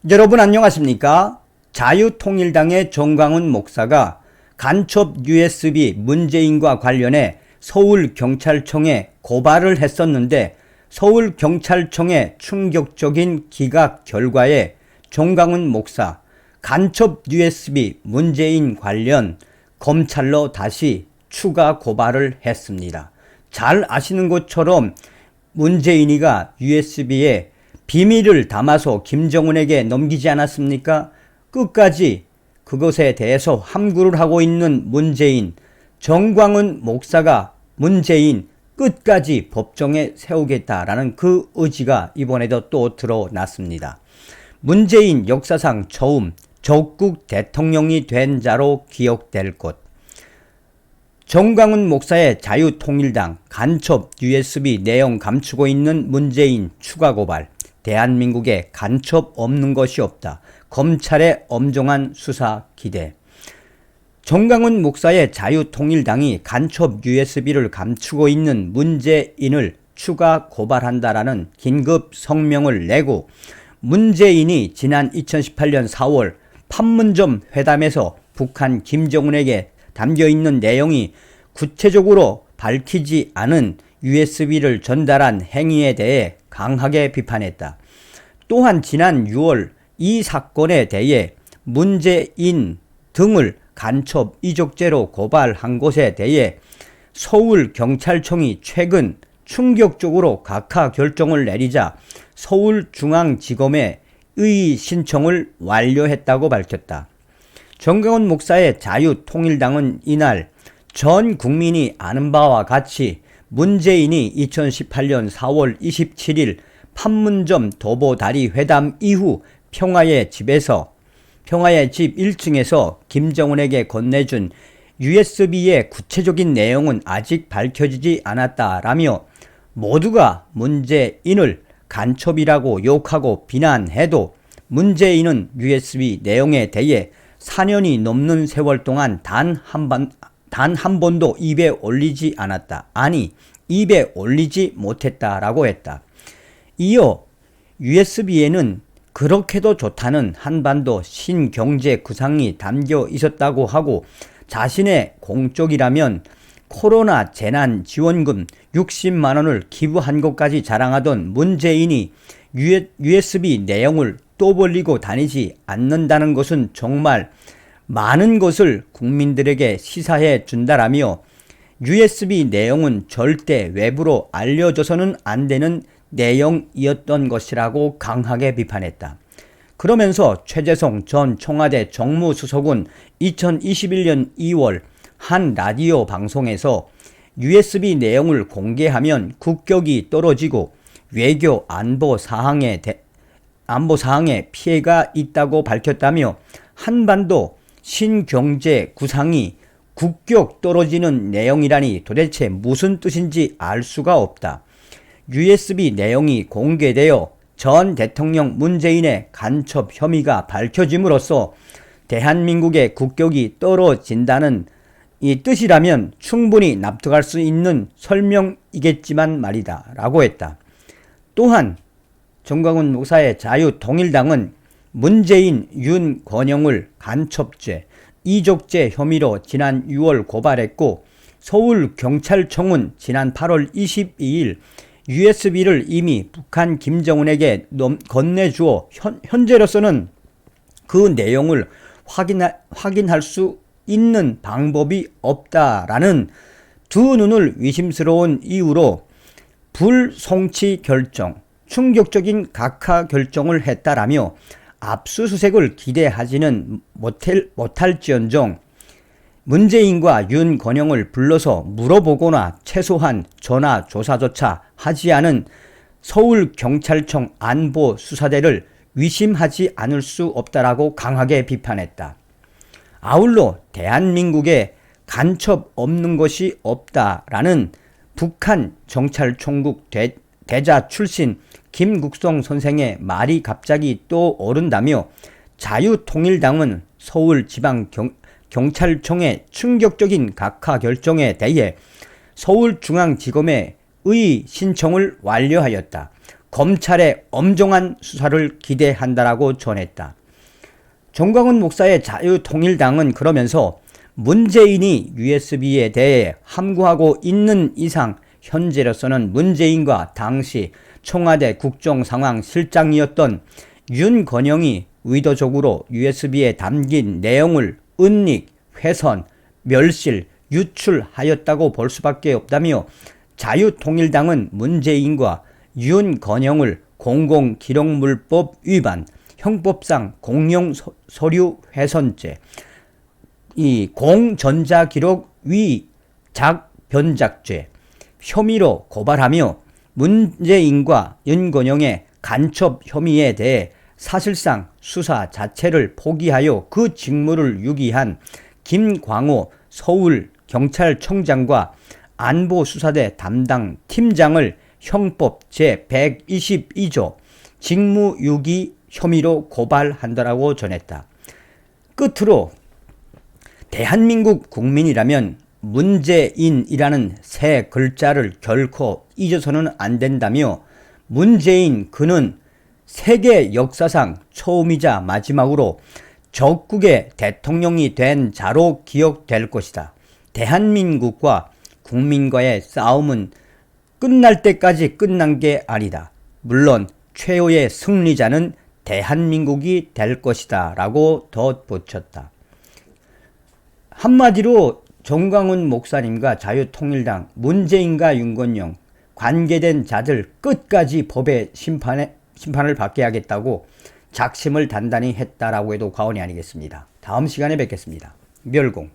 여러분 안녕하십니까? 자유통일당의 정광훈 목사가 간첩 USB 문재인과 관련해 서울경찰청에 고발을 했었는데 서울경찰청의 충격적인 기각 결과에 정광훈 목사 간첩 USB 문재인 관련 검찰로 다시 추가 고발을 했습니다. 잘 아시는 것처럼 문재인이가 USB에 비밀을 담아서 김정은에게 넘기지 않았습니까? 끝까지 그것에 대해서 함구를 하고 있는 문재인, 정광훈 목사가 문재인 끝까지 법정에 세우겠다라는 그 의지가 이번에도 또 드러났습니다. 문재인 역사상 처음 적국 대통령이 된 자로 기억될 것. 정광훈 목사의 자유통일당 간첩 USB 내용 감추고 있는 문재인 추가 고발. 대한민국에 간첩 없는 것이 없다. 검찰의 엄정한 수사 기대. 정광훈 목사의 자유통일당이 간첩 USB를 감추고 있는 문재인을 추가 고발한다라는 긴급 성명을 내고 문재인이 지난 2018년 4월 판문점 회담에서 북한 김정은에게 담겨있는 내용이 구체적으로 밝히지 않은 USB를 전달한 행위에 대해 강하게 비판했다. 또한 지난 6월 이 사건에 대해 문재인 등을 간첩 이적죄로 고발한 것에 대해 서울경찰청이 최근 충격적으로 각하 결정을 내리자 서울중앙지검에 의의 신청을 완료했다고 밝혔다. 정광훈 목사의 자유통일당은 이날 전 국민이 아는 바와 같이 문재인이 2018년 4월 27일 판문점 도보다리 회담 이후 평화의 집 1층에서 김정은에게 건네준 USB의 구체적인 내용은 아직 밝혀지지 않았다라며 모두가 문재인을 간첩이라고 욕하고 비난해도 문재인은 USB 내용에 대해 4년이 넘는 세월 동안 단 한 번도 입에 올리지 않았다. 아니, 입에 올리지 못했다라고 했다. 이어 USB에는 그렇게도 좋다는 한반도 신경제 구상이 담겨 있었다고 하고 자신의 공적이라면 코로나 재난지원금 60만 원을 기부한 것까지 자랑하던 문재인이 USB 내용을 떠벌리고 다니지 않는다는 것은 정말 많은 것을 국민들에게 시사해 준다라며 USB 내용은 절대 외부로 알려져서는 안 되는 내용이었던 것이라고 강하게 비판했다. 그러면서 최재성 전 청와대 정무수석은 2021년 2월 한 라디오 방송에서 USB 내용을 공개하면 국격이 떨어지고 외교 안보 사항에 피해가 있다고 밝혔다며 한반도 신경제 구상이 국격 떨어지는 내용이라니 도대체 무슨 뜻인지 알 수가 없다. USB 내용이 공개되어 전 대통령 문재인의 간첩 혐의가 밝혀짐으로써 대한민국의 국격이 떨어진다는 이 뜻이라면 충분히 납득할 수 있는 설명이겠지만 말이다 라고 했다. 또한 정광훈 목사의 자유통일당은 문재인, 윤건영을 간첩죄, 이적죄 혐의로 지난 6월 고발했고 서울경찰청은 지난 8월 22일 USB를 이미 북한 김정은에게 건네주어 현재로서는 그 내용을 확인할 수 있는 방법이 없다라는 두 눈을 위심스러운 이유로 불송치 결정, 충격적인 각하 결정을 했다라며 압수수색을 기대하지는 못할지언정 문재인과 윤건영을 불러서 물어보거나 최소한 전화 조사조차 하지 않은 서울경찰청 안보수사대를 위심하지 않을 수 없다라고 강하게 비판했다. 아울러 대한민국에 간첩 없는 것이 없다라는 북한 정찰총국 대자 출신 김국성 선생의 말이 갑자기 또 오른다며 자유통일당은 서울지방경찰청의 충격적인 각하 결정에 대해 서울중앙지검에 의의 신청을 완료하였다. 검찰의 엄정한 수사를 기대한다라고 전했다. 정광훈 목사의 자유통일당은 그러면서 문재인이 USB에 대해 함구하고 있는 이상 현재로서는 문재인과 당시 청와대 국정상황실장이었던 윤건영이 의도적으로 USB에 담긴 내용을 은닉, 훼손, 멸실, 유출하였다고 볼 수밖에 없다며 자유통일당은 문재인과 윤건영을 공공기록물법 위반, 형법상 공용서류 훼손죄, 이 공전자기록 위작 변작죄 혐의로 고발하며 문재인과 윤건영의 간첩 혐의에 대해 사실상 수사 자체를 포기하여 그 직무를 유기한 김광호 서울경찰청장과 안보수사대 담당 팀장을 형법 제122조 직무유기 혐의로 고발한다라고 전했다. 끝으로 대한민국 국민이라면 문재인이라는 세 글자를 결코 잊어서는 안 된다며 문재인 그는 세계 역사상 처음이자 마지막으로 적국의 대통령이 된 자로 기억될 것이다. 대한민국과 국민과의 싸움은 끝날 때까지 끝난 게 아니다. 물론 최후의 승리자는 대한민국이 될 것이다 라고 덧붙였다. 한마디로 정광훈 목사님과 자유통일당, 문재인과 윤건영 관계된 자들 끝까지 법의 심판을 받게 하겠다고 작심을 단단히 했다라고 해도 과언이 아니겠습니다. 다음 시간에 뵙겠습니다. 멸공.